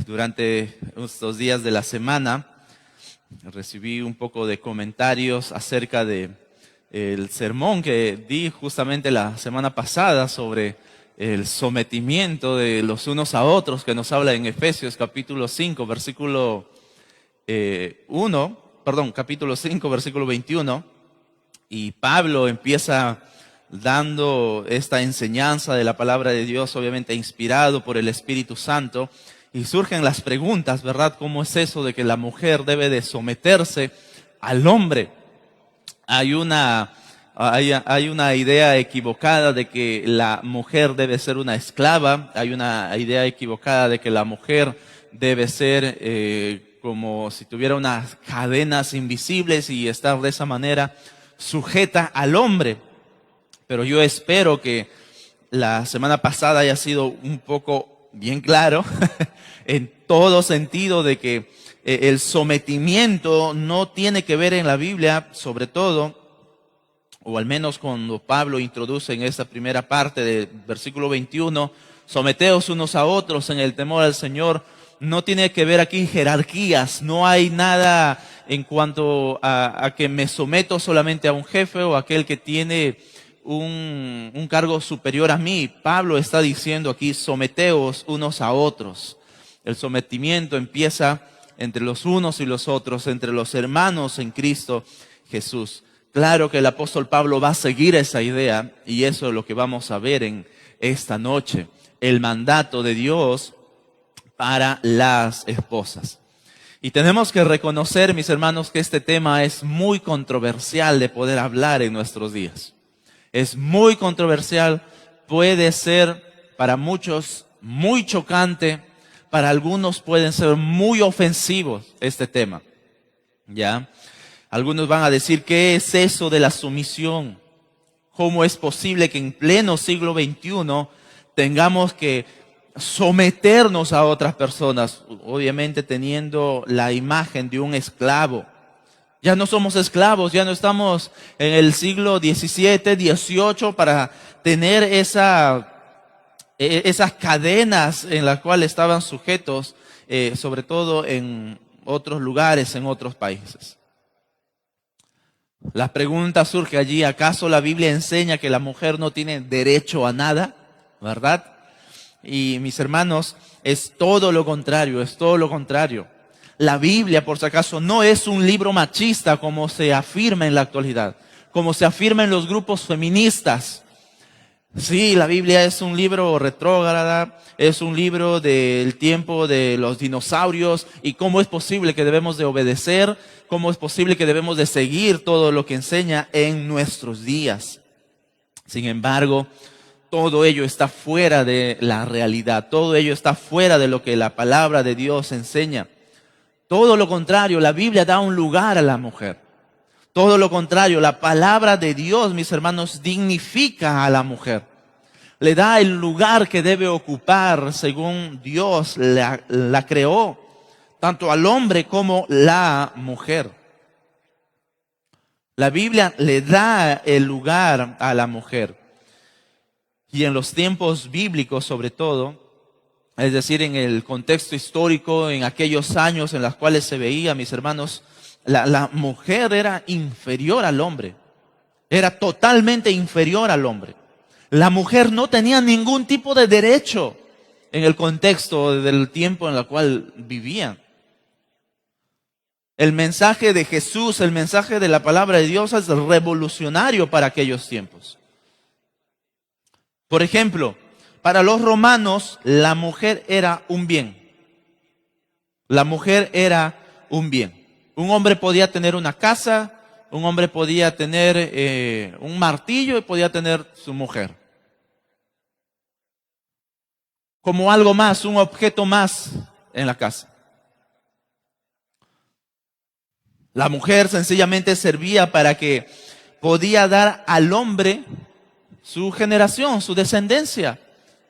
Durante estos días de la semana recibí un poco de comentarios acerca de el sermón que di justamente la semana pasada sobre el sometimiento de los unos a otros, que nos habla en Efesios capítulo 5, versículo capítulo 5, versículo 21. Y Pablo empieza dando esta enseñanza de la palabra de Dios, obviamente inspirado por el Espíritu Santo. Y surgen las preguntas, ¿verdad? ¿Cómo es eso de que la mujer debe de someterse al hombre? Hay una idea equivocada de que la mujer debe ser una esclava. Hay una idea equivocada de que la mujer debe ser como si tuviera unas cadenas invisibles y estar de esa manera sujeta al hombre. Pero yo espero que la semana pasada haya sido un poco bien claro en todo sentido de que el sometimiento no tiene que ver en la Biblia, sobre todo, o al menos cuando Pablo introduce en esta primera parte del versículo 21, someteos unos a otros en el temor al Señor. No tiene que ver aquí jerarquías, no hay nada en cuanto a que me someto solamente a un jefe o a aquel que tiene un cargo superior a mí. Pablo está diciendo aquí, someteos unos a otros. El sometimiento empieza entre los unos y los otros, entre los hermanos en Cristo Jesús. Claro que el apóstol Pablo va a seguir esa idea y eso es lo que vamos a ver en esta noche. El mandato de Dios para las esposas. Y tenemos que reconocer, mis hermanos, que este tema es muy controversial de poder hablar en nuestros días. Es muy controversial, puede ser para muchos muy chocante, para algunos pueden ser muy ofensivos este tema. ¿Ya? Algunos van a decir, ¿qué es eso de la sumisión? ¿Cómo es posible que en pleno siglo XXI tengamos que someternos a otras personas? Obviamente teniendo la imagen de un esclavo. Ya no somos esclavos, ya no estamos en el siglo XVII, XVIII para tener esas cadenas en las cuales estaban sujetos, sobre todo en otros lugares, en otros países. La pregunta surge allí, ¿acaso la Biblia enseña que la mujer no tiene derecho a nada? ¿Verdad? Y mis hermanos, es todo lo contrario, es todo lo contrario. La Biblia, por si acaso, no es un libro machista como se afirma en la actualidad, como se afirma en los grupos feministas. Sí, la Biblia es un libro retrógrada, es un libro del tiempo de los dinosaurios, y cómo es posible que debemos de obedecer, cómo es posible que debemos de seguir todo lo que enseña en nuestros días. Sin embargo, todo ello está fuera de la realidad, todo ello está fuera de lo que la palabra de Dios enseña. Todo lo contrario, la Biblia da un lugar a la mujer. Todo lo contrario, la palabra de Dios, mis hermanos, dignifica a la mujer. Le da el lugar que debe ocupar según Dios la creó, tanto al hombre como la mujer. La Biblia le da el lugar a la mujer. Y en los tiempos bíblicos, sobre todo, es decir, en el contexto histórico, en aquellos años en los cuales se veía, mis hermanos, la mujer era inferior al hombre. Era totalmente inferior al hombre. La mujer no tenía ningún tipo de derecho en el contexto del tiempo en el cual vivían. El mensaje de Jesús, el mensaje de la palabra de Dios es revolucionario para aquellos tiempos. Por ejemplo, para los romanos, la mujer era un bien. La mujer era un bien. Un hombre podía tener una casa, un hombre podía tener un martillo y podía tener su mujer. Como algo más, un objeto más en la casa. La mujer sencillamente servía para que podía dar al hombre su generación, su descendencia.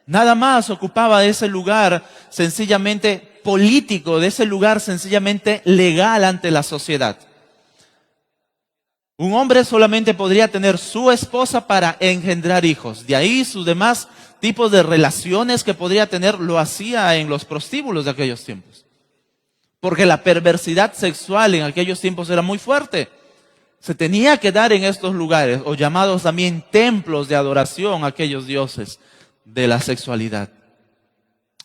Nada más ocupaba ese lugar sencillamente político, de ese lugar sencillamente legal ante la sociedad. Un hombre solamente podría tener su esposa para engendrar hijos. De ahí sus demás tipos de relaciones que podría tener lo hacía en los prostíbulos de aquellos tiempos. Porque la perversidad sexual en aquellos tiempos era muy fuerte. Se tenía que dar en estos lugares, o llamados también templos de adoración a aquellos dioses de la sexualidad.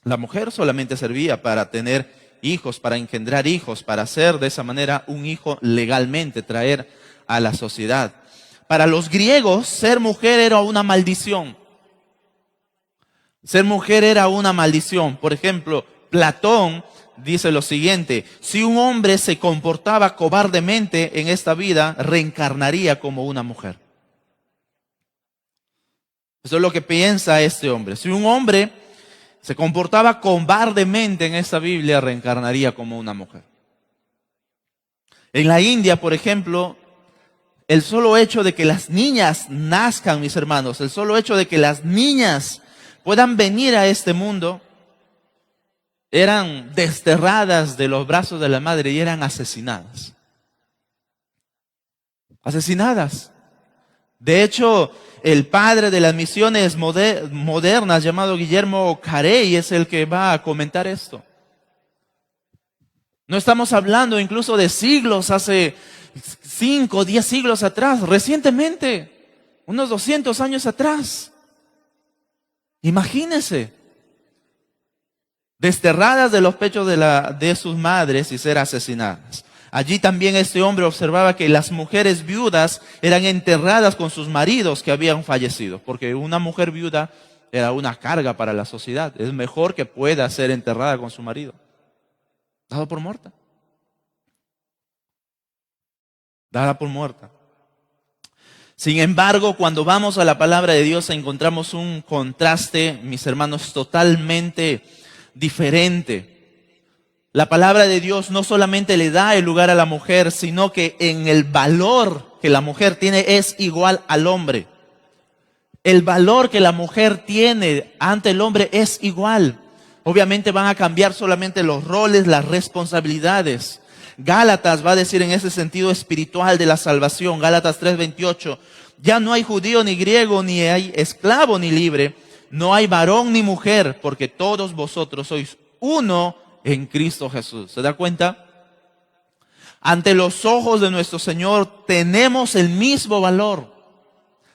La mujer solamente servía para tener hijos, para engendrar hijos, para hacer de esa manera un hijo legalmente, traer a la sociedad. Para los griegos, ser mujer era una maldición. Ser mujer era una maldición. Por ejemplo, Platón dice lo siguiente: si un hombre se comportaba cobardemente en esta vida, reencarnaría como una mujer. Eso es lo que piensa este hombre. Si un hombre se comportaba cobardemente en esta Biblia, reencarnaría como una mujer. En la India, por ejemplo, el solo hecho de que las niñas nazcan, mis hermanos, el solo hecho de que las niñas puedan venir a este mundo, eran desterradas de los brazos de la madre y eran asesinadas. Asesinadas. De hecho, el padre de las misiones modernas, llamado Guillermo Carey, es el que va a comentar esto. No estamos hablando incluso de siglos, hace 5 o 10 siglos atrás, recientemente, unos 200 años atrás. Imagínense, desterradas de los pechos de sus madres y ser asesinadas. Allí también este hombre observaba que las mujeres viudas eran enterradas con sus maridos que habían fallecido, porque una mujer viuda era una carga para la sociedad. Es mejor que pueda ser enterrada con su marido, dado por muerta. Dada por muerta. Sin embargo, cuando vamos a la palabra de Dios encontramos un contraste, mis hermanos, totalmente diferente. La palabra de Dios no solamente le da el lugar a la mujer, sino que en el valor que la mujer tiene es igual al hombre. El valor que la mujer tiene ante el hombre es igual. Obviamente van a cambiar solamente los roles, las responsabilidades. Gálatas va a decir en ese sentido espiritual de la salvación, Gálatas 3:28, ya no hay judío ni griego, ni hay esclavo ni libre, no hay varón ni mujer, porque todos vosotros sois uno en Cristo Jesús. ¿Se da cuenta? Ante los ojos de nuestro Señor tenemos el mismo valor.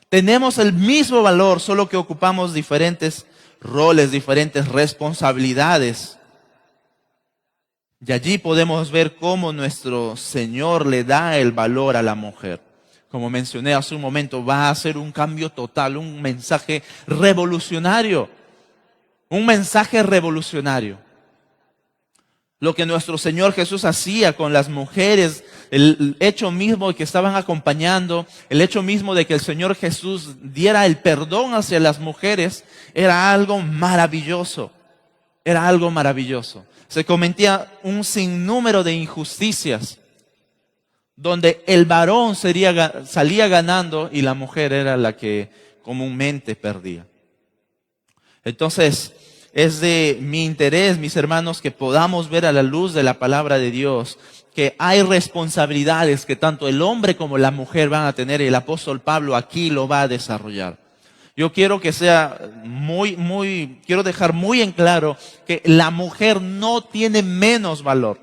Tenemos el mismo valor, solo que ocupamos diferentes roles, diferentes responsabilidades. Y allí podemos ver cómo nuestro Señor le da el valor a la mujer. Como mencioné hace un momento, va a ser un cambio total, un mensaje revolucionario. Un mensaje revolucionario. Lo que nuestro Señor Jesús hacía con las mujeres, el hecho mismo de que estaban acompañando, el hecho mismo de que el Señor Jesús diera el perdón hacia las mujeres, era algo maravilloso. Era algo maravilloso. Se cometía un sinnúmero de injusticias, donde el varón salía ganando y la mujer era la que comúnmente perdía. Entonces, es de mi interés, mis hermanos, que podamos ver a la luz de la palabra de Dios que hay responsabilidades que tanto el hombre como la mujer van a tener, y el apóstol Pablo aquí lo va a desarrollar. Yo quiero que sea quiero dejar muy en claro que la mujer no tiene menos valor.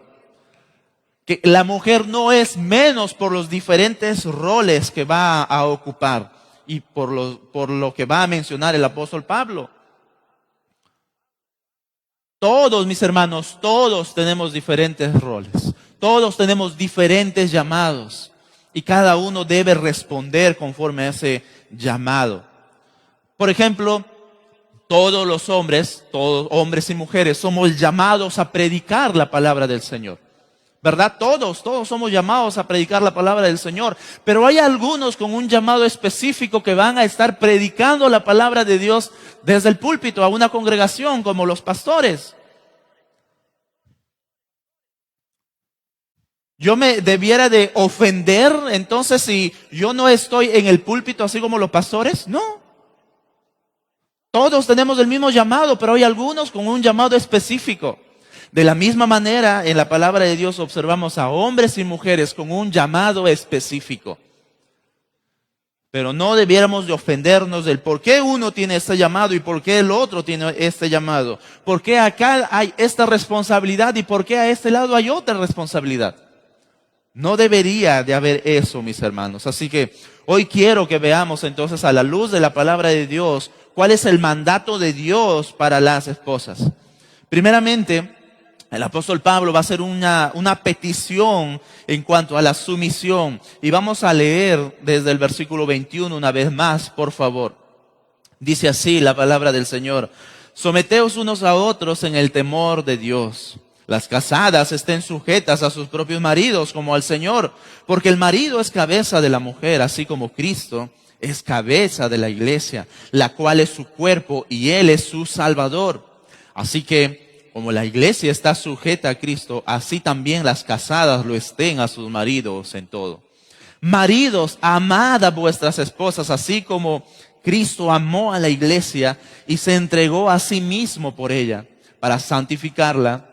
Que la mujer no es menos por los diferentes roles que va a ocupar y por lo que va a mencionar el apóstol Pablo. Todos, mis hermanos, todos tenemos diferentes roles. Todos tenemos diferentes llamados. Y cada uno debe responder conforme a ese llamado. Por ejemplo, todos los hombres, todos hombres y mujeres, somos llamados a predicar la palabra del Señor. ¿Verdad? Todos somos llamados a predicar la palabra del Señor. Pero hay algunos con un llamado específico que van a estar predicando la palabra de Dios desde el púlpito a una congregación, como los pastores. ¿Yo me debiera de ofender entonces si yo no estoy en el púlpito así como los pastores? No. Todos tenemos el mismo llamado, pero hay algunos con un llamado específico. De la misma manera, en la palabra de Dios observamos a hombres y mujeres con un llamado específico. Pero no debiéramos de ofendernos del por qué uno tiene este llamado y por qué el otro tiene este llamado. ¿Por qué acá hay esta responsabilidad y por qué a este lado hay otra responsabilidad? No debería de haber eso, mis hermanos. Así que hoy quiero que veamos entonces a la luz de la palabra de Dios cuál es el mandato de Dios para las esposas. Primeramente, el apóstol Pablo va a hacer una petición en cuanto a la sumisión. Y vamos a leer desde el versículo 21 una vez más, por favor. Dice así la palabra del Señor: someteos unos a otros en el temor de Dios. Las casadas estén sujetas a sus propios maridos como al Señor, porque el marido es cabeza de la mujer, así como Cristo es cabeza de la iglesia, la cual es su cuerpo y Él es su Salvador. Así que, como la iglesia está sujeta a Cristo, así también las casadas lo estén a sus maridos en todo. Maridos, amad a vuestras esposas, así como Cristo amó a la iglesia y se entregó a sí mismo por ella, para santificarla,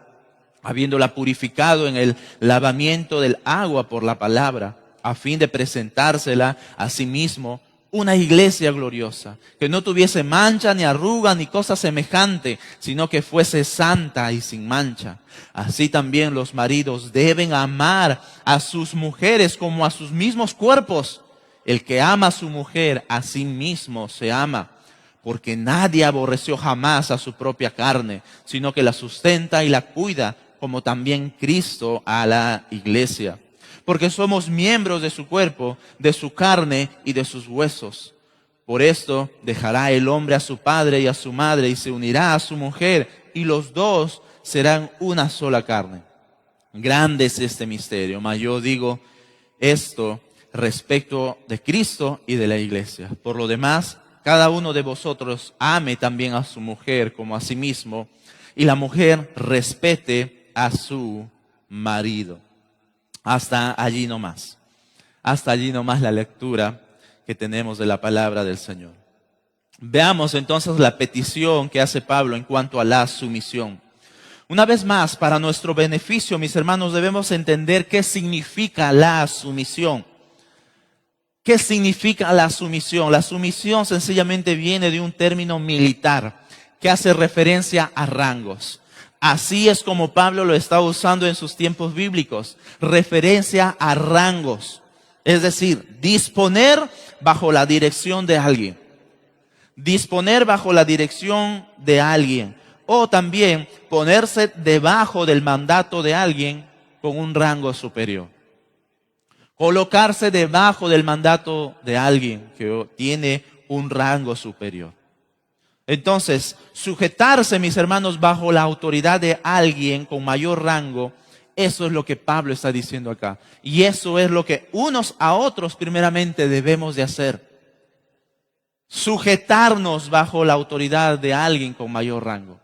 habiéndola purificado en el lavamiento del agua por la palabra, a fin de presentársela a sí mismo una iglesia gloriosa, que no tuviese mancha, ni arruga, ni cosa semejante, sino que fuese santa y sin mancha. Así también los maridos deben amar a sus mujeres como a sus mismos cuerpos. El que ama a su mujer, a sí mismo se ama, porque nadie aborreció jamás a su propia carne, sino que la sustenta y la cuida, como también Cristo a la iglesia. Porque somos miembros de su cuerpo, de su carne y de sus huesos. Por esto dejará el hombre a su padre y a su madre y se unirá a su mujer, y los dos serán una sola carne. Grande es este misterio, mas yo digo esto respecto de Cristo y de la iglesia. Por lo demás, cada uno de vosotros ame también a su mujer como a sí mismo, y la mujer respete a su marido. Hasta allí nomás. Hasta allí nomás la lectura que tenemos de la palabra del Señor. Veamos entonces la petición que hace Pablo en cuanto a la sumisión. Una vez más, para nuestro beneficio, mis hermanos, debemos entender qué significa la sumisión. ¿Qué significa la sumisión? La sumisión sencillamente viene de un término militar que hace referencia a rangos. Así es como Pablo lo está usando en sus tiempos bíblicos, referencia a rangos. Es decir, disponer bajo la dirección de alguien. Disponer bajo la dirección de alguien. O también ponerse debajo del mandato de alguien con un rango superior. Colocarse debajo del mandato de alguien que tiene un rango superior. Entonces, sujetarse, mis hermanos, bajo la autoridad de alguien con mayor rango, eso es lo que Pablo está diciendo acá. Y eso es lo que unos a otros primeramente debemos de hacer. Sujetarnos bajo la autoridad de alguien con mayor rango.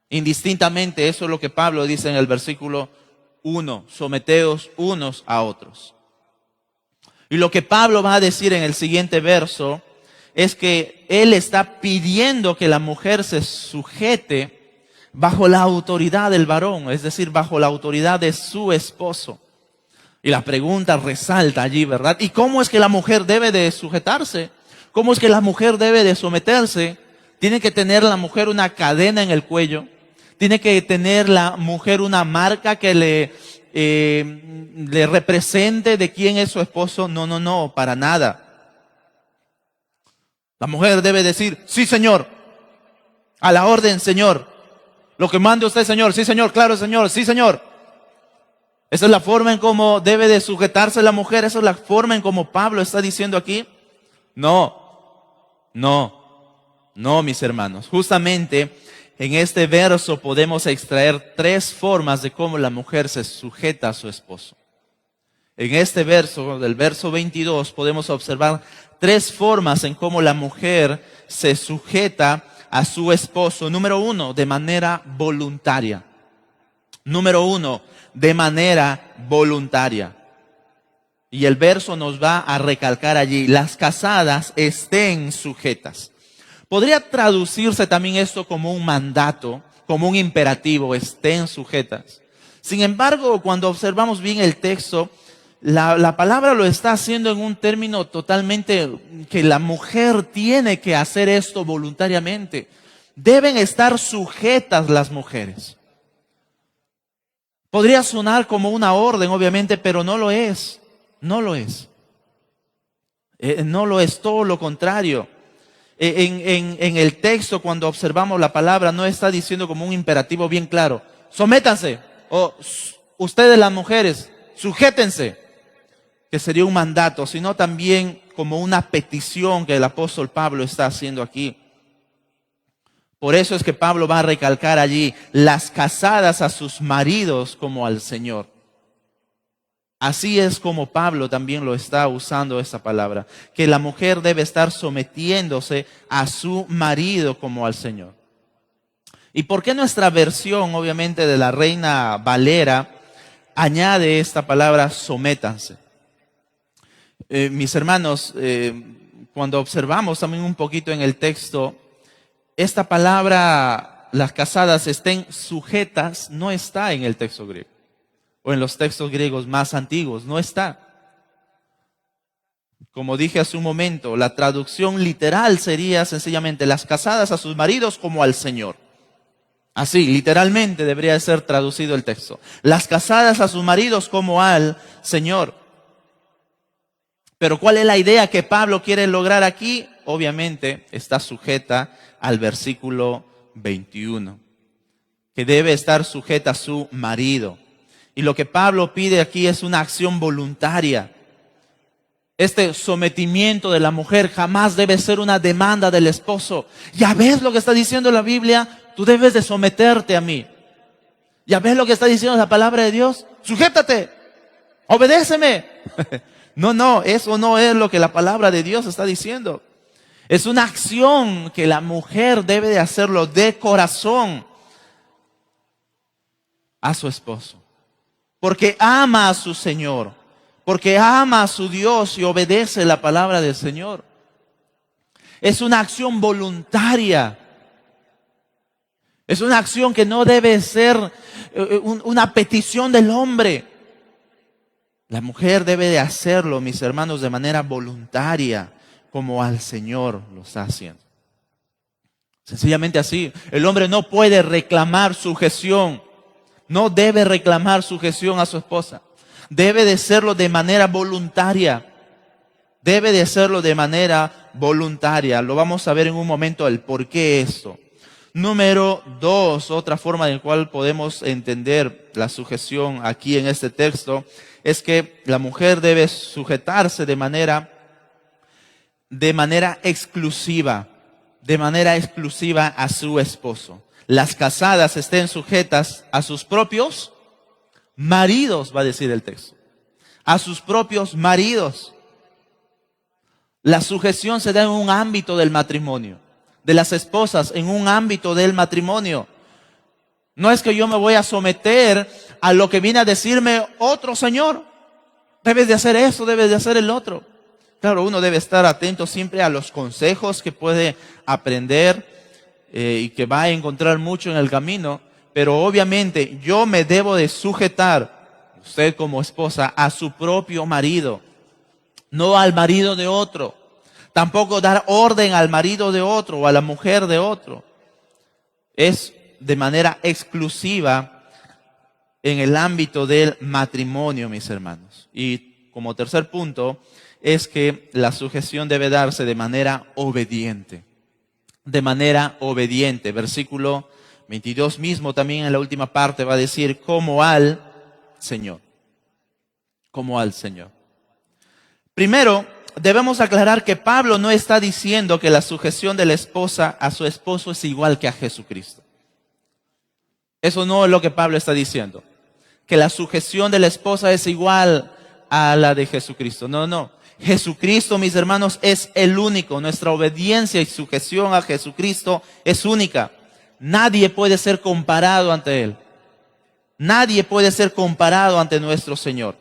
Indistintamente, eso es lo que Pablo dice en el versículo 1, someteos unos a otros. Y lo que Pablo va a decir en el siguiente verso es que él está pidiendo que la mujer se sujete bajo la autoridad del varón, es decir, bajo la autoridad de su esposo. Y la pregunta resalta allí, ¿verdad? ¿Y cómo es que la mujer debe de sujetarse? ¿Cómo es que la mujer debe de someterse? Tiene que tener la mujer una cadena en el cuello. Tiene que tener la mujer una marca que le represente de quién es su esposo. No, para nada. La mujer debe decir, sí, Señor, a la orden, Señor. Lo que mande usted, Señor. Sí, Señor, claro, Señor. Sí, Señor. Esa es la forma en cómo debe de sujetarse la mujer. Esa es la forma en cómo Pablo está diciendo aquí. No, mis hermanos. Justamente en este verso podemos extraer tres formas de cómo la mujer se sujeta a su esposo. En este verso, del verso 22, podemos observar tres formas en cómo la mujer se sujeta a su esposo. Número 1, de manera voluntaria. Número 1, de manera voluntaria. Y el verso nos va a recalcar allí, las casadas estén sujetas. Podría traducirse también esto como un mandato, como un imperativo, estén sujetas. Sin embargo, cuando observamos bien el texto, la palabra lo está haciendo en un término totalmente que la mujer tiene que hacer esto voluntariamente. Deben estar sujetas las mujeres. Podría sonar como una orden, obviamente, pero no lo es. No lo es. No lo es, todo lo contrario. En el texto, cuando observamos la palabra, no está diciendo como un imperativo bien claro: sométanse, o ustedes las mujeres, sujétense, que sería un mandato, sino también como una petición que el apóstol Pablo está haciendo aquí. Por eso es que Pablo va a recalcar allí: las casadas a sus maridos como al Señor. Así es como Pablo también lo está usando esta palabra, que la mujer debe estar sometiéndose a su marido como al Señor. ¿Y por qué nuestra versión, obviamente, de la Reina Valera añade esta palabra sométanse? Mis hermanos, cuando observamos también un poquito en el texto, esta palabra, las casadas estén sujetas, no está en el texto griego, o en los textos griegos más antiguos, no está. Como dije hace un momento, la traducción literal sería sencillamente: las casadas a sus maridos como al Señor. Así, literalmente debería ser traducido el texto: las casadas a sus maridos como al Señor. Pero ¿cuál es la idea que Pablo quiere lograr aquí? Obviamente está sujeta al versículo 21, que debe estar sujeta a su marido. Y lo que Pablo pide aquí es una acción voluntaria. Este sometimiento de la mujer jamás debe ser una demanda del esposo. Ya ves lo que está diciendo la Biblia: tú debes de someterte a mí. Ya ves lo que está diciendo la palabra de Dios: sujétate, obedéceme. No, eso no es lo que la palabra de Dios está diciendo. Es una acción que la mujer debe de hacerlo de corazón a su esposo, porque ama a su Señor, porque ama a su Dios y obedece la palabra del Señor. Es una acción voluntaria. Es una acción que no debe ser una petición del hombre. La mujer debe de hacerlo, mis hermanos, de manera voluntaria, como al Señor lo está haciendo. Sencillamente así. El hombre no puede reclamar sujeción. No debe reclamar sujeción a su esposa. Debe de hacerlo de manera voluntaria. Debe de hacerlo de manera voluntaria. Lo vamos a ver en un momento el por qué esto. Número 2, otra forma en la cual podemos entender la sujeción aquí en este texto, es que la mujer debe sujetarse de manera exclusiva a su esposo. Las casadas estén sujetas a sus propios maridos, va a decir el texto. A sus propios maridos. La sujeción se da en un ámbito del matrimonio, de las esposas en un ámbito del matrimonio. No es que yo me voy a someter a lo que viene a decirme otro señor. Debes de hacer eso, debes de hacer el otro. Claro, uno debe estar atento siempre a los consejos que puede aprender y que va a encontrar mucho en el camino. Pero obviamente yo me debo de sujetar, usted como esposa, a su propio marido, no al marido de otro. Tampoco dar orden al marido de otro o a la mujer de otro. Es de manera exclusiva en el ámbito del matrimonio, mis hermanos. Y como tercer punto, es que la sujeción debe darse de manera obediente. De manera obediente. Versículo 22 mismo, también en la última parte, va a decir: como al Señor. Como al Señor. Primero, debemos aclarar que Pablo no está diciendo que la sujeción de la esposa a su esposo es igual que a Jesucristo. Eso no es lo que Pablo está diciendo. Que la sujeción de la esposa es igual a la de Jesucristo. No. Jesucristo, mis hermanos, es el único. Nuestra obediencia y sujeción a Jesucristo es única. Nadie puede ser comparado ante Él. Nadie puede ser comparado ante nuestro Señor.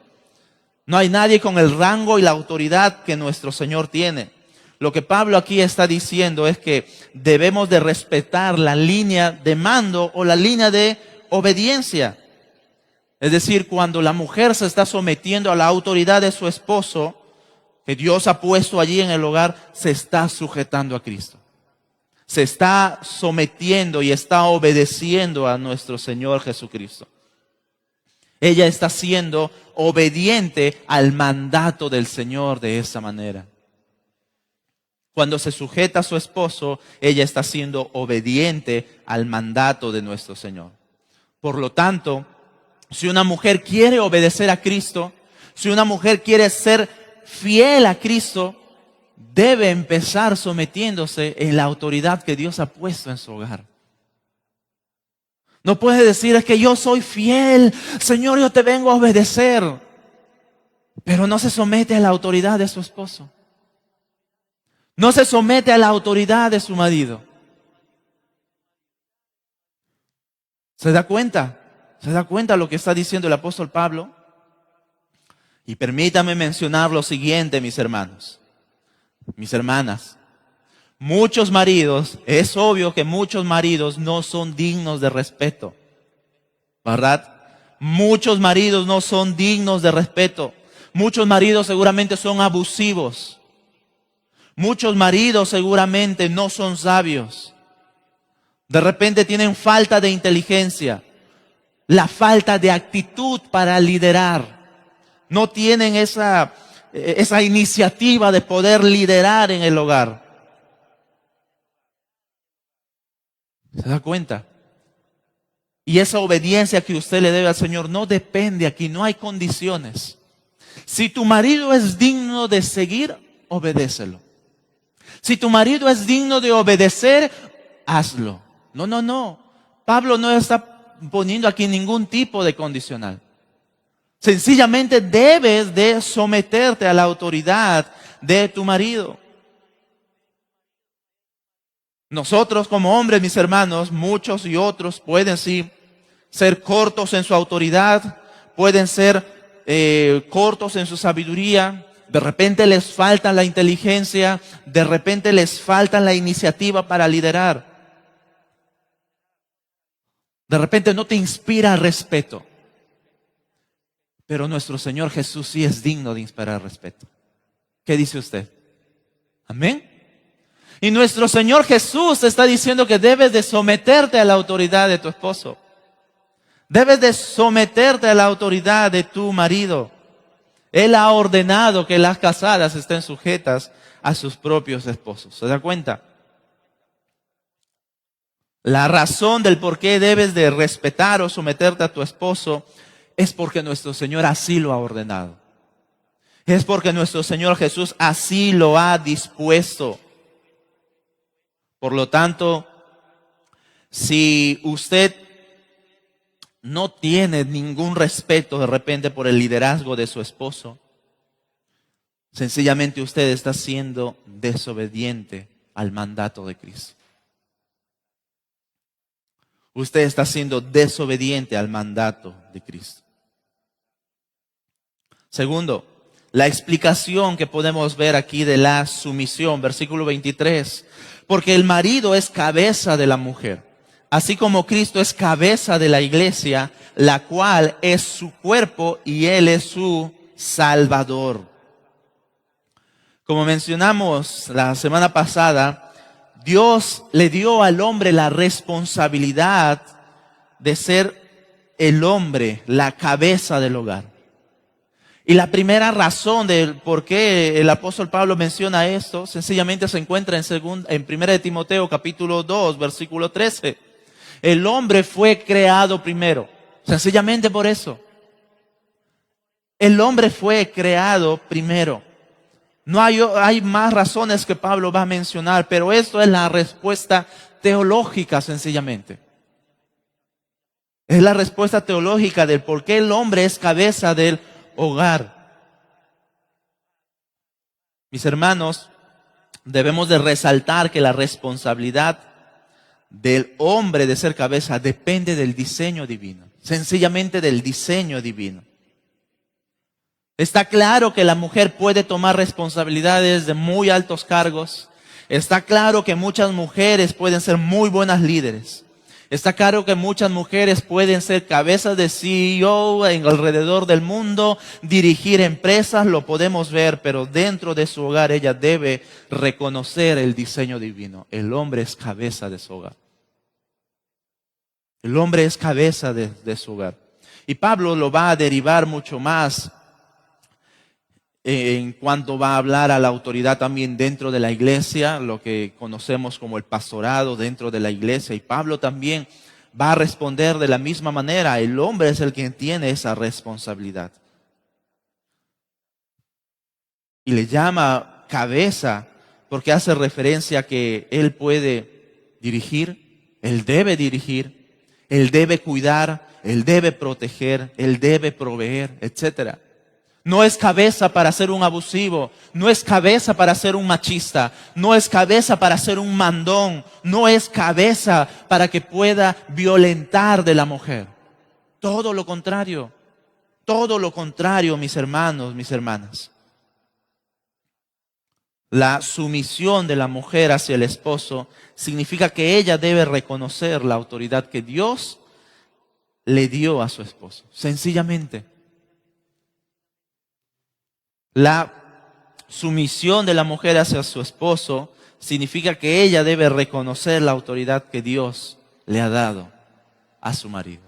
No hay nadie con el rango y la autoridad que nuestro Señor tiene. Lo que Pablo aquí está diciendo es que debemos de respetar la línea de mando o la línea de obediencia. Es decir, cuando la mujer se está sometiendo a la autoridad de su esposo, que Dios ha puesto allí en el hogar, se está sujetando a Cristo. Se está sometiendo y está obedeciendo a nuestro Señor Jesucristo. Ella está siendo obediente al mandato del Señor de esa manera. Cuando se sujeta a su esposo, ella está siendo obediente al mandato de nuestro Señor. Por lo tanto, si una mujer quiere obedecer a Cristo, si una mujer quiere ser fiel a Cristo, debe empezar sometiéndose en la autoridad que Dios ha puesto en su hogar. No puede decir, es que yo soy fiel, Señor, yo te vengo a obedecer, pero no se somete a la autoridad de su esposo. No se somete a la autoridad de su marido. ¿Se da cuenta? ¿Se da cuenta lo que está diciendo el apóstol Pablo? Y permítame mencionar lo siguiente, mis hermanos, mis hermanas. Muchos maridos, es obvio que muchos maridos no son dignos de respeto, ¿verdad? Muchos maridos no son dignos de respeto. Muchos maridos seguramente son abusivos. Muchos maridos seguramente no son sabios. De repente tienen falta de inteligencia, la falta de actitud para liderar. No tienen esa iniciativa de poder liderar en el hogar. ¿Se da cuenta? Y esa obediencia que usted le debe al Señor no depende aquí, no hay condiciones. Si tu marido es digno de seguir, obedécelo. Si tu marido es digno de obedecer, hazlo. No. Pablo no está poniendo aquí ningún tipo de condicional. Sencillamente debes de someterte a la autoridad de tu marido. Nosotros como hombres, mis hermanos, muchos y otros pueden sí ser cortos en su autoridad, pueden ser cortos en su sabiduría, de repente les falta la inteligencia, de repente les falta la iniciativa para liderar. De repente no te inspira respeto. Pero nuestro Señor Jesús sí es digno de inspirar respeto. ¿Qué dice usted? ¿Amén? Y nuestro Señor Jesús te está diciendo que debes de someterte a la autoridad de tu esposo. Debes de someterte a la autoridad de tu marido. Él ha ordenado que las casadas estén sujetas a sus propios esposos. ¿Se da cuenta? La razón del por qué debes de respetar o someterte a tu esposo es porque nuestro Señor así lo ha ordenado. Es porque nuestro Señor Jesús así lo ha dispuesto. Por lo tanto, si usted no tiene ningún respeto de repente por el liderazgo de su esposo, sencillamente usted está siendo desobediente al mandato de Cristo. Usted está siendo desobediente al mandato de Cristo. Segundo, la explicación que podemos ver aquí de la sumisión, versículo 23. Porque el marido es cabeza de la mujer, así como Cristo es cabeza de la iglesia, la cual es su cuerpo y Él es su Salvador. Como mencionamos la semana pasada, Dios le dio al hombre la responsabilidad de ser el hombre, la cabeza del hogar. Y la primera razón de por qué el apóstol Pablo menciona esto, sencillamente se encuentra en 1 de Timoteo capítulo 2, versículo 13. El hombre fue creado primero, sencillamente por eso. El hombre fue creado primero. No hay más razones que Pablo va a mencionar, pero esto es la respuesta teológica sencillamente. Es la respuesta teológica del por qué el hombre es cabeza del hogar. Mis hermanos, debemos de resaltar que la responsabilidad del hombre de ser cabeza depende del diseño divino, sencillamente del diseño divino. Está claro que la mujer puede tomar responsabilidades de muy altos cargos. Está claro que muchas mujeres pueden ser muy buenas líderes. Está claro que muchas mujeres pueden ser cabezas de CEO en alrededor del mundo, dirigir empresas, lo podemos ver, pero dentro de su hogar ella debe reconocer el diseño divino. El hombre es cabeza de su hogar. El hombre es cabeza de su hogar. Y Pablo lo va a derivar mucho más en cuanto va a hablar a la autoridad también dentro de la iglesia, lo que conocemos como el pastorado dentro de la iglesia. Y Pablo también va a responder de la misma manera. El hombre es el quien tiene esa responsabilidad. Y le llama cabeza porque hace referencia a que él puede dirigir, él debe cuidar, él debe proteger, él debe proveer, etcétera. No es cabeza para ser un abusivo, no es cabeza para ser un machista, no es cabeza para ser un mandón, no es cabeza para que pueda violentar de la mujer. Todo lo contrario, mis hermanos, mis hermanas. La sumisión de la mujer hacia el esposo significa que ella debe reconocer la autoridad que Dios le dio a su esposo, sencillamente. La sumisión de la mujer hacia su esposo significa que ella debe reconocer la autoridad que Dios le ha dado a su marido.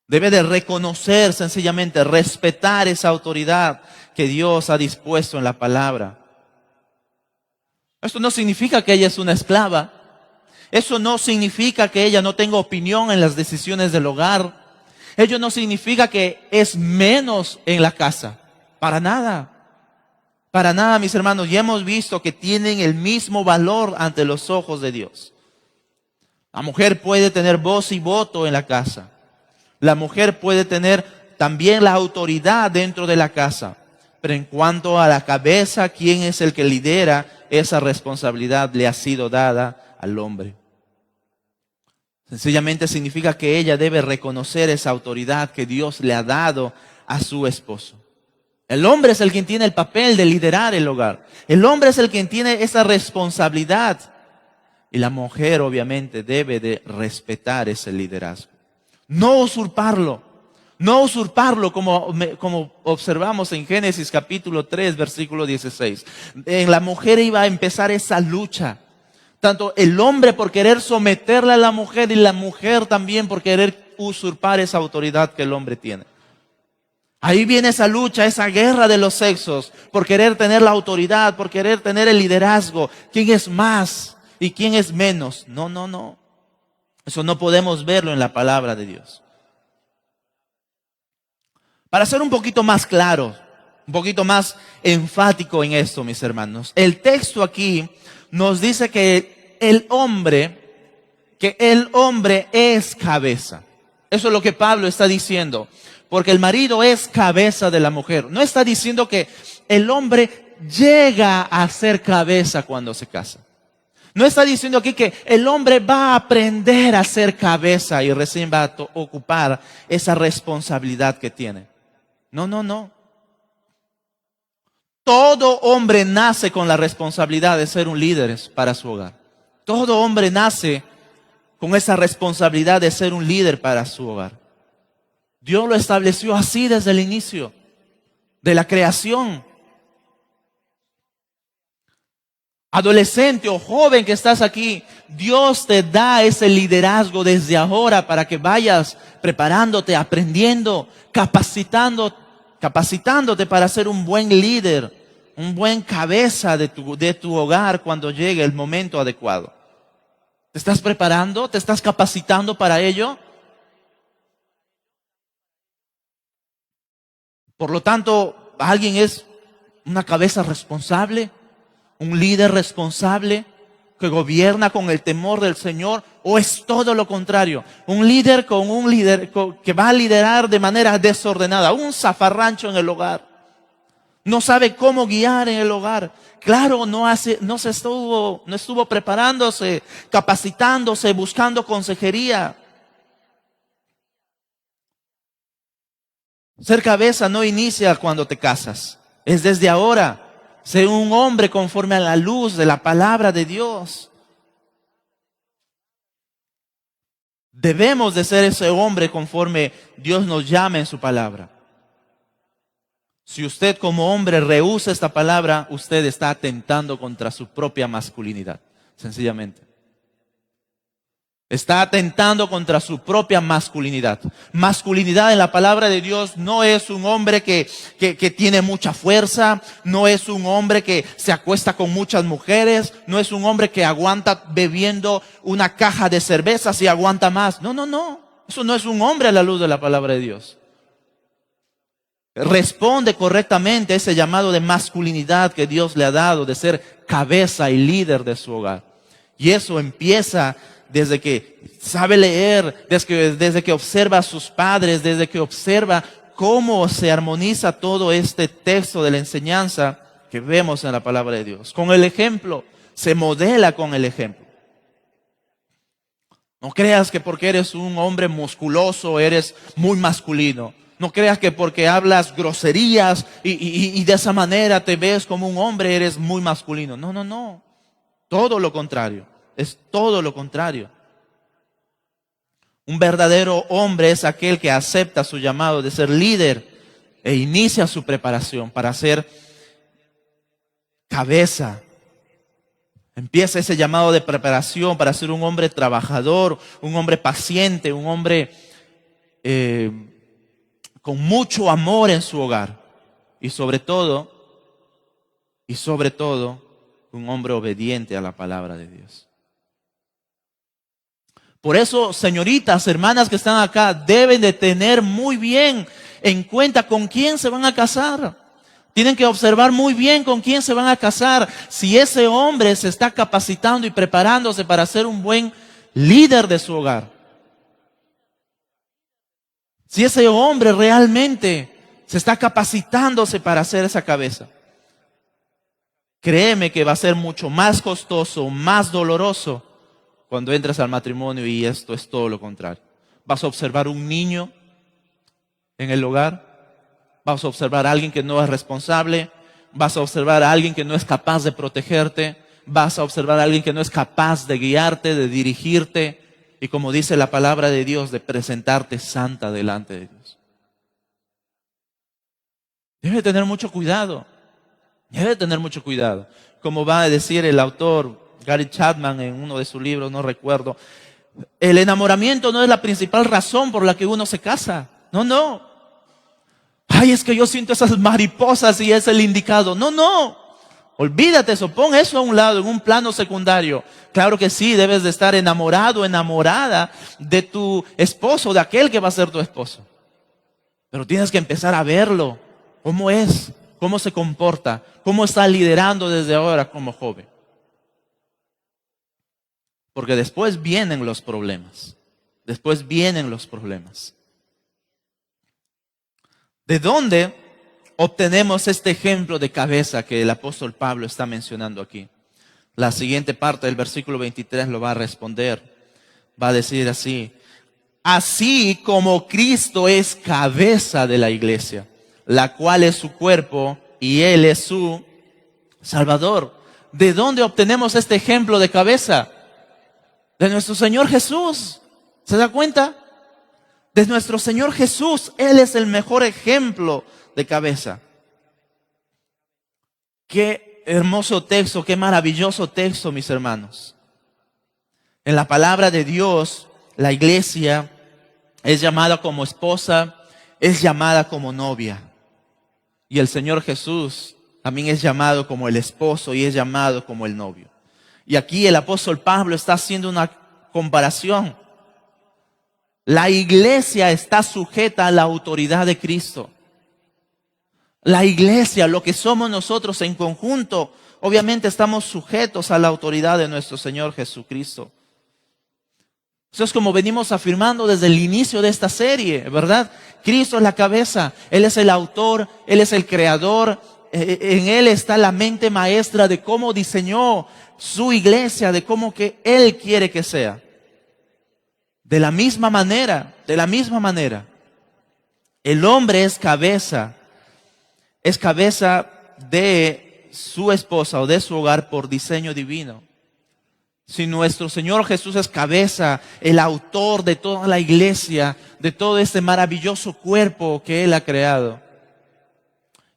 Debe de reconocer sencillamente, respetar esa autoridad que Dios ha dispuesto en la palabra. Esto no significa que ella es una esclava. Eso no significa que ella no tenga opinión en las decisiones del hogar. Ello no significa que es menos en la casa. Para nada, mis hermanos. Ya hemos visto que tienen el mismo valor ante los ojos de Dios. La mujer puede tener voz y voto en la casa. La mujer puede tener también la autoridad dentro de la casa. Pero en cuanto a la cabeza, ¿quién es el que lidera? Esa responsabilidad le ha sido dada al hombre. Sencillamente significa que ella debe reconocer esa autoridad que Dios le ha dado a su esposo. El hombre es el quien tiene el papel de liderar el hogar. El hombre es el quien tiene esa responsabilidad. Y la mujer obviamente debe de respetar ese liderazgo. No usurparlo como observamos en Génesis capítulo 3 versículo 16. En la mujer iba a empezar esa lucha. Tanto el hombre por querer someterle a la mujer y la mujer también por querer usurpar esa autoridad que el hombre tiene. Ahí viene esa lucha, esa guerra de los sexos, por querer tener la autoridad, por querer tener el liderazgo. ¿Quién es más y quién es menos? No. Eso no podemos verlo en la palabra de Dios. Para ser un poquito más claro, un poquito más enfático en esto, mis hermanos. El texto aquí nos dice que el hombre es cabeza. Eso es lo que Pablo está diciendo. Porque el marido es cabeza de la mujer. No está diciendo que el hombre llega a ser cabeza cuando se casa. No está diciendo aquí que el hombre va a aprender a ser cabeza y recién va a ocupar esa responsabilidad que tiene. No. Todo hombre nace con la responsabilidad de ser un líder para su hogar. Todo hombre nace con esa responsabilidad de ser un líder para su hogar. Dios lo estableció así desde el inicio de la creación. Adolescente o joven que estás aquí, Dios te da ese liderazgo desde ahora para que vayas preparándote, aprendiendo, capacitándote para ser un buen líder, un buen cabeza de tu hogar cuando llegue el momento adecuado. ¿Te estás preparando? ¿Te estás capacitando para ello? Por lo tanto, ¿alguien es una cabeza responsable? ¿Un líder responsable que gobierna con el temor del Señor? ¿O es todo lo contrario? Un líder que va a liderar de manera desordenada, un zafarrancho en el hogar. No sabe cómo guiar en el hogar. Claro, no estuvo preparándose, capacitándose, buscando consejería. Ser cabeza no inicia cuando te casas, es desde ahora. Ser un hombre conforme a la luz de la palabra de Dios. Debemos de ser ese hombre conforme Dios nos llama en su palabra. Si usted como hombre rehúsa esta palabra, usted está atentando contra su propia masculinidad, sencillamente. Está atentando contra su propia masculinidad. Masculinidad en la palabra de Dios no es un hombre que tiene mucha fuerza, no es un hombre que se acuesta con muchas mujeres, no es un hombre que aguanta bebiendo una caja de cervezas y aguanta más. No. Eso no es un hombre a la luz de la palabra de Dios. Responde correctamente a ese llamado de masculinidad que Dios le ha dado, de ser cabeza y líder de su hogar. Y eso empieza desde que sabe leer, desde que observa a sus padres, desde que observa cómo se armoniza todo este texto de la enseñanza que vemos en la palabra de Dios. Con el ejemplo, se modela con el ejemplo. No creas que porque eres un hombre musculoso eres muy masculino. No creas que porque hablas groserías y de esa manera te ves como un hombre eres muy masculino. No. Todo lo contrario. Es todo lo contrario. Un verdadero hombre es aquel que acepta su llamado de ser líder e inicia su preparación para ser cabeza. Empieza ese llamado de preparación para ser un hombre trabajador, un hombre paciente, un hombre con mucho amor en su hogar. Y sobre todo, un hombre obediente a la palabra de Dios. Por eso, señoritas, hermanas que están acá, deben de tener muy bien en cuenta con quién se van a casar. Tienen que observar muy bien con quién se van a casar. Si ese hombre se está capacitando y preparándose para ser un buen líder de su hogar. Si ese hombre realmente se está capacitándose para ser esa cabeza. Créeme que va a ser mucho más costoso, más doloroso cuando entres al matrimonio y esto es todo lo contrario. Vas a observar un niño en el hogar, vas a observar a alguien que no es responsable, vas a observar a alguien que no es capaz de protegerte, vas a observar a alguien que no es capaz de guiarte, de dirigirte y como dice la palabra de Dios, de presentarte santa delante de Dios. Debe tener mucho cuidado, Como va a decir el autor Gary Chapman en uno de sus libros, no recuerdo. El enamoramiento no es la principal razón por la que uno se casa. No. Ay, es que yo siento esas mariposas y es el indicado. No. Olvídate eso, pon eso a un lado, en un plano secundario. Claro que sí, debes de estar enamorado, enamorada de tu esposo, de aquel que va a ser tu esposo. Pero tienes que empezar a verlo. ¿Cómo es? ¿Cómo se comporta? ¿Cómo está liderando desde ahora como joven? Porque después vienen los problemas. ¿De dónde obtenemos este ejemplo de cabeza que el apóstol Pablo está mencionando aquí? La siguiente parte del versículo 23 lo va a responder. Va a decir así: así como Cristo es cabeza de la iglesia, la cual es su cuerpo y Él es su Salvador. ¿De dónde obtenemos este ejemplo de cabeza? De nuestro Señor Jesús. ¿Se da cuenta? De nuestro Señor Jesús. Él es el mejor ejemplo de cabeza. Qué hermoso texto, qué maravilloso texto, mis hermanos. En la palabra de Dios, la iglesia es llamada como esposa, es llamada como novia. Y el Señor Jesús también es llamado como el esposo y es llamado como el novio. Y aquí el apóstol Pablo está haciendo una comparación. La iglesia está sujeta a la autoridad de Cristo. La iglesia, lo que somos nosotros en conjunto, obviamente estamos sujetos a la autoridad de nuestro Señor Jesucristo. Eso es como venimos afirmando desde el inicio de esta serie, ¿verdad? Cristo es la cabeza, Él es el autor, Él es el creador. En Él está la mente maestra de cómo diseñó su iglesia, de cómo que Él quiere que sea. De la misma manera, el hombre es cabeza de su esposa o de su hogar por diseño divino. Si nuestro Señor Jesús es cabeza, el autor de toda la iglesia, de todo este maravilloso cuerpo que Él ha creado,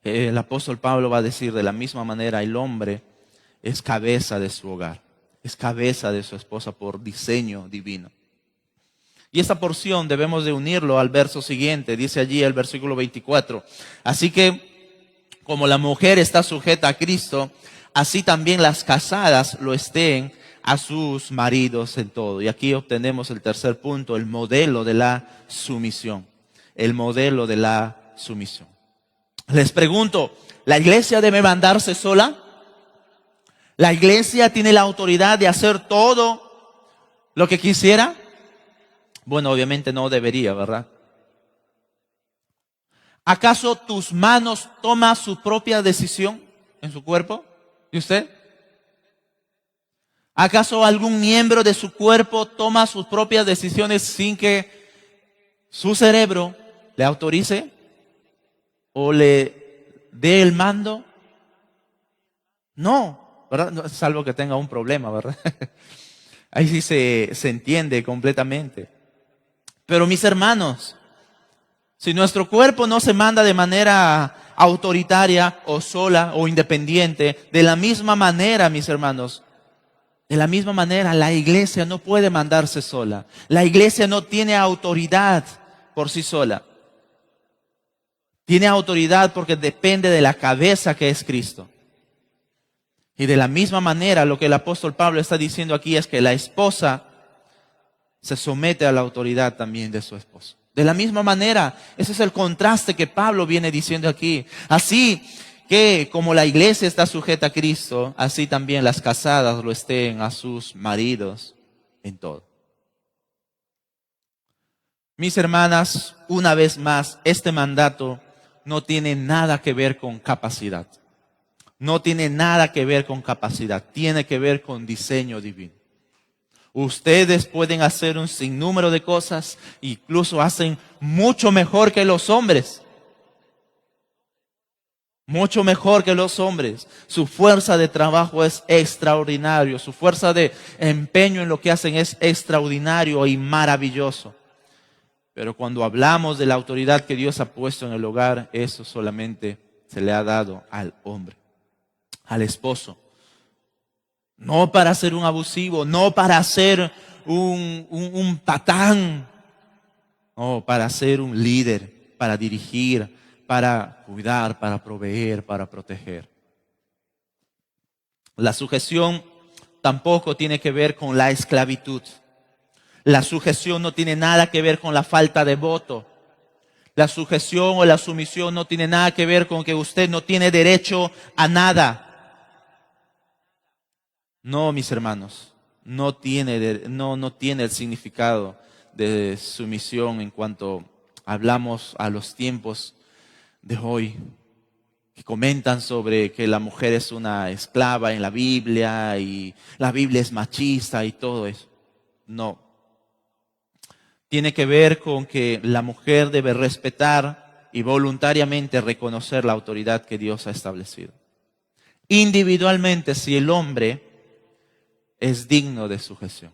el apóstol Pablo va a decir de la misma manera, el hombre es cabeza de su hogar, es cabeza de su esposa por diseño divino. Y esta porción debemos de unirlo al verso siguiente, dice allí el versículo 24. Así que, como la mujer está sujeta a Cristo, así también las casadas lo estén a sus maridos en todo. Y aquí obtenemos el tercer punto, el modelo de la sumisión. El modelo de la sumisión. Les pregunto, ¿la iglesia debe mandarse sola? ¿La iglesia tiene la autoridad de hacer todo lo que quisiera? Bueno, obviamente no debería, ¿verdad? ¿Acaso tus manos toman su propia decisión en su cuerpo? ¿Y usted? ¿Acaso algún miembro de su cuerpo toma sus propias decisiones sin que su cerebro le autorice o le dé el mando? No, ¿verdad? No, salvo que tenga un problema, ¿verdad? Ahí sí se entiende completamente. Pero mis hermanos, si nuestro cuerpo no se manda de manera autoritaria o sola o independiente, de la misma manera, mis hermanos, de la misma manera, la iglesia no puede mandarse sola. La iglesia no tiene autoridad por sí sola. Tiene autoridad porque depende de la cabeza que es Cristo. Y de la misma manera, lo que el apóstol Pablo está diciendo aquí es que la esposa se somete a la autoridad también de su esposo. De la misma manera, ese es el contraste que Pablo viene diciendo aquí. Así que como la iglesia está sujeta a Cristo, así también las casadas lo estén a sus maridos en todo. Mis hermanas, una vez más, este mandato no tiene nada que ver con capacidad. No tiene nada que ver con capacidad, tiene que ver con diseño divino. Ustedes pueden hacer un sinnúmero de cosas, incluso hacen mucho mejor que los hombres. Mucho mejor que los hombres. Su fuerza de trabajo es extraordinario. Su fuerza de empeño en lo que hacen es extraordinario y maravilloso. Pero cuando hablamos de la autoridad que Dios ha puesto en el hogar, eso solamente se le ha dado al hombre, al esposo. No para ser un abusivo, no para ser un patán. No, para ser un líder, para dirigir, para cuidar, para proveer, para proteger. La sujeción tampoco tiene que ver con la esclavitud. La sujeción no tiene nada que ver con la falta de voto. La sujeción o la sumisión no tiene nada que ver con que usted no tiene derecho a nada. No, mis hermanos, no tiene el significado de sumisión en cuanto hablamos a los tiempos de hoy, que comentan sobre que la mujer es una esclava en la Biblia y la Biblia es machista y todo eso. No. Tiene que ver con que la mujer debe respetar y voluntariamente reconocer la autoridad que Dios ha establecido. Individualmente, si el hombre es digno de sujeción.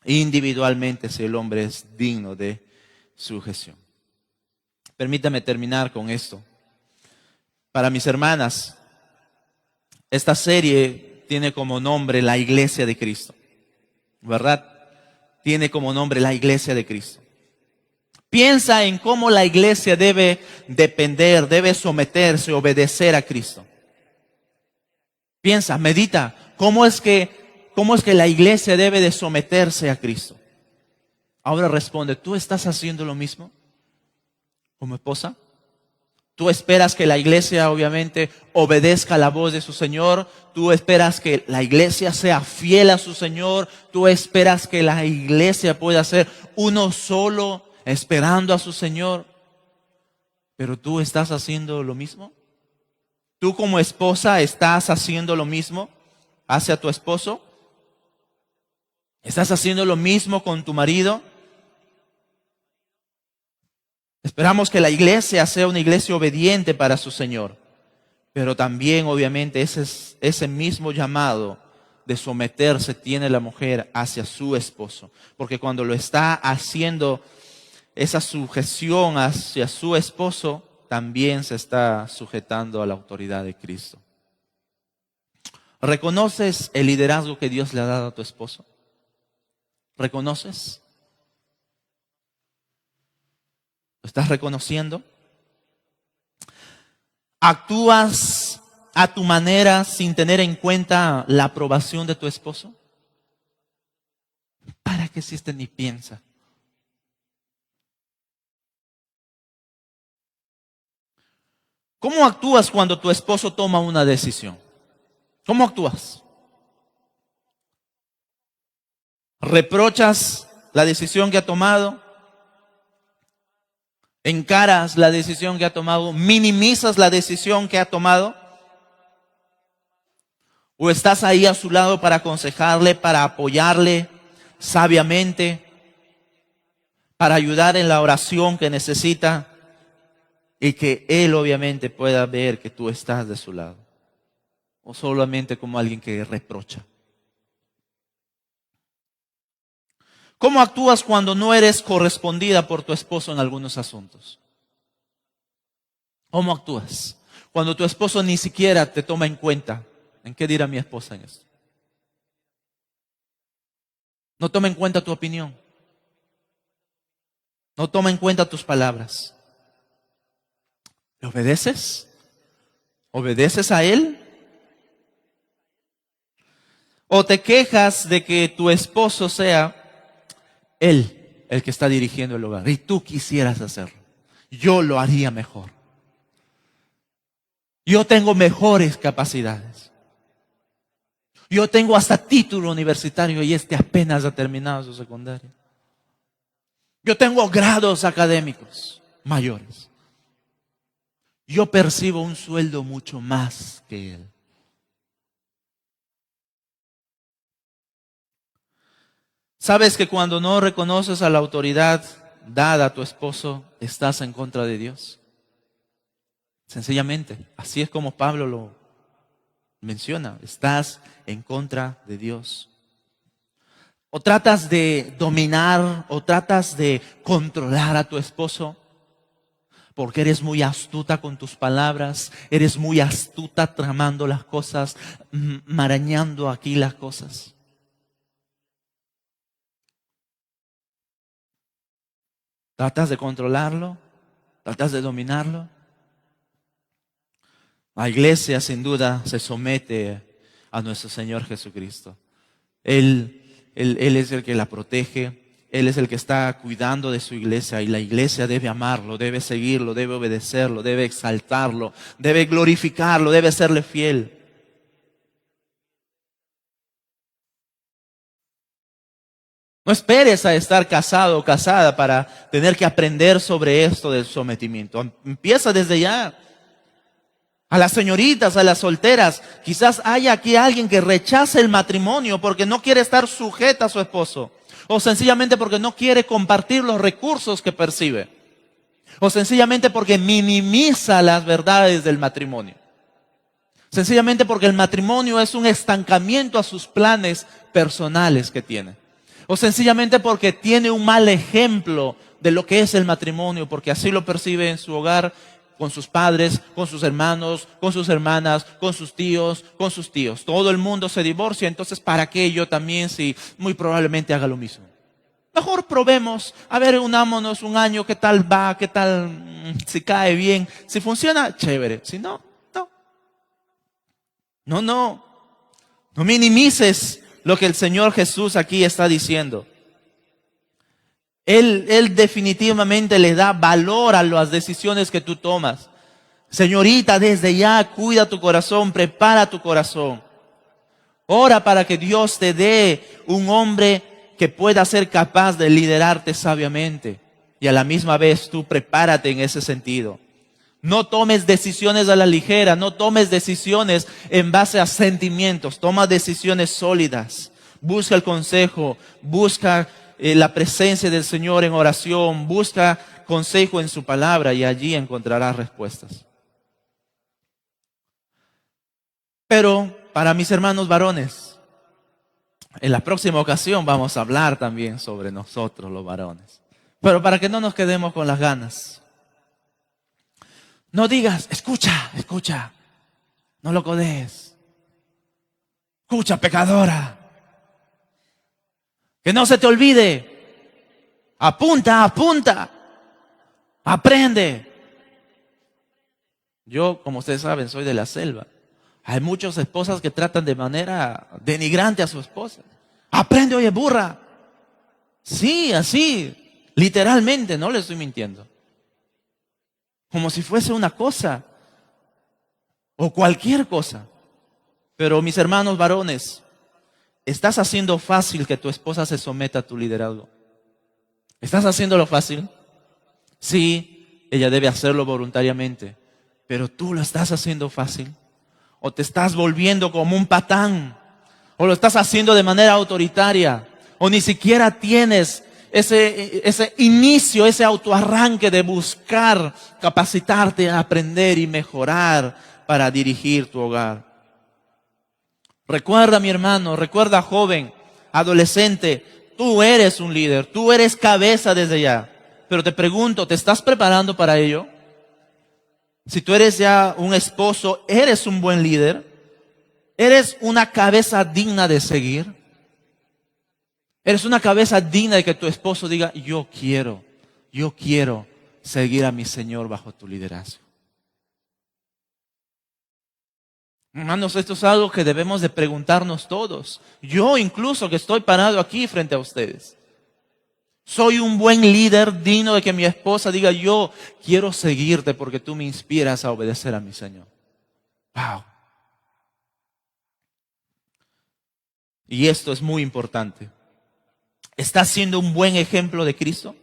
Individualmente, si el hombre es digno de sujeción. Permítame terminar con esto. Para mis hermanas, esta serie tiene como nombre la Iglesia de Cristo, ¿verdad? Tiene como nombre la Iglesia de Cristo. Piensa en cómo la iglesia debe depender, debe someterse, obedecer a Cristo. Piensa, medita, ¿cómo es que la iglesia debe de someterse a Cristo? Ahora responde, ¿tú estás haciendo lo mismo como esposa? ¿Tú esperas que la iglesia obviamente obedezca la voz de su Señor? ¿Tú esperas que la iglesia sea fiel a su Señor? ¿Tú esperas que la iglesia pueda ser uno solo esperando a su Señor? ¿Pero tú estás haciendo lo mismo? ¿Tú como esposa estás haciendo lo mismo hacia tu esposo? ¿Estás haciendo lo mismo con tu marido? Esperamos que la iglesia sea una iglesia obediente para su Señor. Pero también, obviamente, ese mismo llamado de someterse tiene la mujer hacia su esposo. Porque cuando lo está haciendo, esa sujeción hacia su esposo, también se está sujetando a la autoridad de Cristo. ¿Reconoces el liderazgo que Dios le ha dado a tu esposo? ¿Reconoces? ¿Lo estás reconociendo? ¿Actúas a tu manera sin tener en cuenta la aprobación de tu esposo? ¿Para qué existe ni piensa? ¿Cómo actúas cuando tu esposo toma una decisión? ¿Cómo actúas? ¿Reprochas la decisión que ha tomado? ¿Encaras la decisión que ha tomado? ¿Minimizas la decisión que ha tomado? ¿O estás ahí a su lado para aconsejarle, para apoyarle sabiamente, para ayudar en la oración que necesita y que él obviamente pueda ver que tú estás de su lado? ¿O solamente como alguien que reprocha? ¿Cómo actúas cuando no eres correspondida por tu esposo en algunos asuntos? ¿Cómo actúas cuando tu esposo ni siquiera te toma en cuenta? ¿En qué dirá mi esposa en esto? No toma en cuenta tu opinión. No toma en cuenta tus palabras. ¿Le obedeces? ¿Obedeces a él? ¿O te quejas de que tu esposo sea él el que está dirigiendo el hogar y tú quisieras hacerlo? Yo lo haría mejor. Yo tengo mejores capacidades. Yo tengo hasta título universitario y este apenas ha terminado su secundaria. Yo tengo grados académicos mayores. Yo percibo un sueldo mucho más que él. ¿Sabes que cuando no reconoces a la autoridad dada a tu esposo, estás en contra de Dios? Sencillamente, así es como Pablo lo menciona, estás en contra de Dios. O tratas de dominar, o tratas de controlar a tu esposo, porque eres muy astuta con tus palabras, eres muy astuta tramando las cosas, marañando aquí las cosas. ¿Tratas de controlarlo? ¿Tratas de dominarlo? La iglesia sin duda se somete a nuestro Señor Jesucristo. Él es el que la protege, Él es el que está cuidando de su iglesia y la iglesia debe amarlo, debe seguirlo, debe obedecerlo, debe exaltarlo, debe glorificarlo, debe serle fiel. No esperes a estar casado o casada para tener que aprender sobre esto del sometimiento. Empieza desde ya. A las señoritas, a las solteras, quizás haya aquí alguien que rechace el matrimonio porque no quiere estar sujeta a su esposo. O sencillamente porque no quiere compartir los recursos que percibe. O sencillamente porque minimiza las verdades del matrimonio. Sencillamente porque el matrimonio es un estancamiento a sus planes personales que tiene. O sencillamente porque tiene un mal ejemplo de lo que es el matrimonio, porque así lo percibe en su hogar, con sus padres, con sus hermanos, con sus hermanas, con sus tíos, con sus tíos. Todo el mundo se divorcia, entonces ¿para qué yo también si muy probablemente haga lo mismo? Mejor probemos, a ver, unámonos un año, qué tal va, qué tal, si cae bien, si funciona, chévere, si no, no. No minimices lo que el Señor Jesús aquí está diciendo. Él definitivamente le da valor a las decisiones que tú tomas. Señorita, desde ya cuida tu corazón, prepara tu corazón. Ora para que Dios te dé un hombre que pueda ser capaz de liderarte sabiamente. Y a la misma vez tú prepárate en ese sentido. No tomes decisiones a la ligera, no tomes decisiones en base a sentimientos, toma decisiones sólidas. Busca el consejo, busca la presencia del Señor en oración, busca consejo en su palabra y allí encontrarás respuestas. Pero para mis hermanos varones, En la próxima ocasión vamos a hablar también sobre nosotros los varones. Pero para que no nos quedemos con las ganas, no digas, escucha, escucha, no lo codees. Escucha, pecadora. Que no se te olvide. Apunta, apunta. Aprende. Yo, como ustedes saben, soy de la selva. Hay muchas esposas que tratan de manera denigrante a su esposa. Aprende, oye, burra. Sí, así, literalmente, no le estoy mintiendo. Como si fuese una cosa o cualquier cosa. Pero mis hermanos varones, ¿estás haciendo fácil que tu esposa se someta a tu liderazgo? ¿Estás haciéndolo fácil? Sí, ella debe hacerlo voluntariamente, pero tú lo estás haciendo fácil. O te estás volviendo como un patán, o lo estás haciendo de manera autoritaria, o ni siquiera tienes ese inicio, ese autoarranque de buscar capacitarte a aprender y mejorar para dirigir tu hogar. Recuerda, mi hermano, recuerda, joven, adolescente, tú eres un líder, tú eres cabeza desde ya. Pero te pregunto, ¿te estás preparando para ello? Si tú eres ya un esposo, ¿eres un buen líder? ¿Eres una cabeza digna de seguir? ¿Eres una cabeza digna de que tu esposo diga, yo quiero seguir a mi Señor bajo tu liderazgo? Hermanos, esto es algo que debemos de preguntarnos todos. Yo incluso que estoy parado aquí frente a ustedes. ¿Soy un buen líder digno de que mi esposa diga, yo quiero seguirte porque tú me inspiras a obedecer a mi Señor? Wow. Y esto es muy importante. ¿Estás siendo un buen ejemplo de Cristo?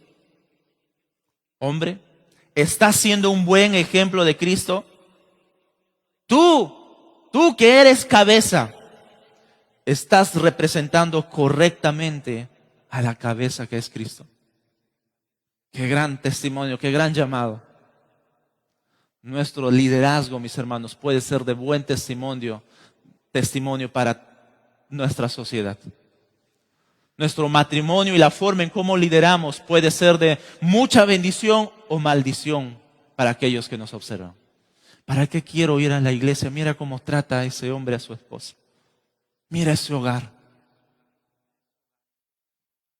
Hombre, ¿estás siendo un buen ejemplo de Cristo? Tú que eres cabeza, ¿estás representando correctamente a la cabeza que es Cristo? Qué gran testimonio, qué gran llamado. Nuestro liderazgo, mis hermanos, puede ser de buen testimonio para nuestra sociedad. Nuestro matrimonio y la forma en cómo lideramos puede ser de mucha bendición o maldición para aquellos que nos observan. ¿Para qué quiero ir a la iglesia? Mira cómo trata a ese hombre a su esposa. Mira ese hogar.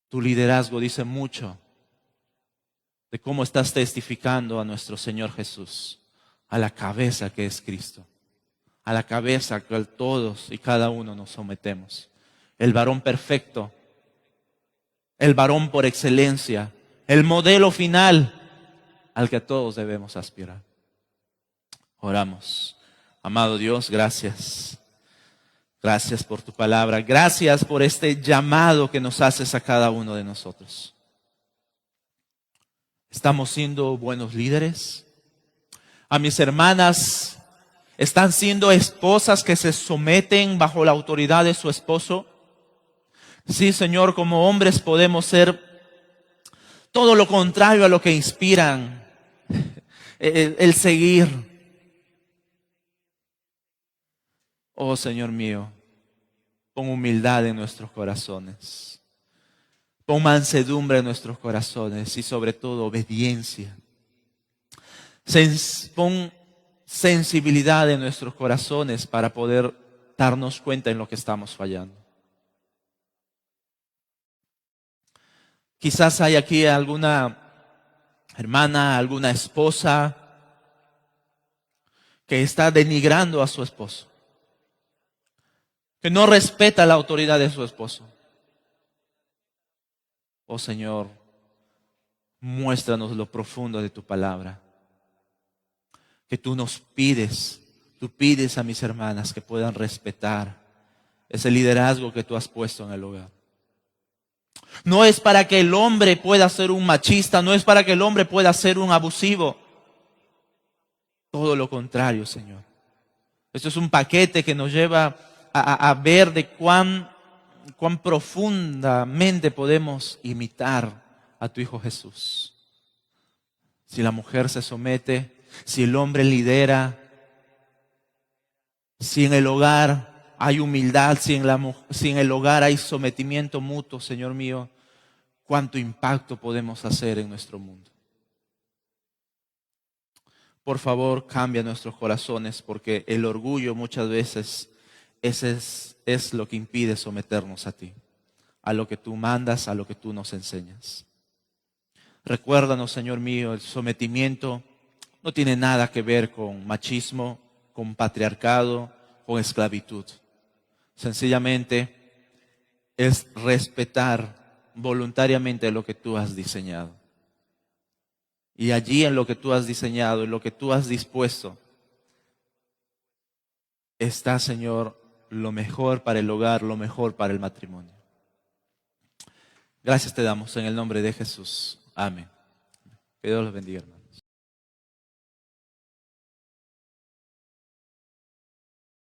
Tu liderazgo dice mucho de cómo estás testificando a nuestro Señor Jesús, a la cabeza que es Cristo, a la cabeza que todos y cada uno nos sometemos. El varón perfecto, el varón por excelencia, el modelo final al que todos debemos aspirar. Oramos. Amado Dios, gracias. Gracias por tu palabra. Gracias por este llamado que nos haces a cada uno de nosotros. ¿Estamos siendo buenos líderes? A mis hermanas, ¿están siendo esposas que se someten bajo la autoridad de su esposo? Sí, Señor, como hombres podemos ser todo lo contrario a lo que inspiran el seguir. Oh, Señor mío, pon humildad en nuestros corazones. Pon mansedumbre en nuestros corazones y sobre todo obediencia. Pon sensibilidad en nuestros corazones para poder darnos cuenta en lo que estamos fallando. Quizás hay aquí alguna hermana, alguna esposa que está denigrando a su esposo, que no respeta la autoridad de su esposo. Oh Señor, muéstranos lo profundo de tu palabra. Que tú pides a mis hermanas que puedan respetar ese liderazgo que tú has puesto en el hogar. No es para que el hombre pueda ser un machista, no es para que el hombre pueda ser un abusivo. Todo lo contrario, Señor. Esto es un paquete que nos lleva a ver de cuán profundamente podemos imitar a tu Hijo Jesús. Si la mujer se somete, si el hombre lidera, si en el hogar hay humildad, si en el hogar hay sometimiento mutuo, Señor mío, cuánto impacto podemos hacer en nuestro mundo. Por favor, cambia nuestros corazones, porque el orgullo muchas veces es lo que impide someternos a ti, a lo que tú mandas, a lo que tú nos enseñas. Recuérdanos, Señor mío, el sometimiento no tiene nada que ver con machismo, con patriarcado, con esclavitud. Sencillamente es respetar voluntariamente lo que tú has diseñado. Y allí en lo que tú has diseñado, en lo que tú has dispuesto, está, Señor, lo mejor para el hogar, lo mejor para el matrimonio. Gracias te damos en el nombre de Jesús. Amén. Que Dios los bendiga, hermano.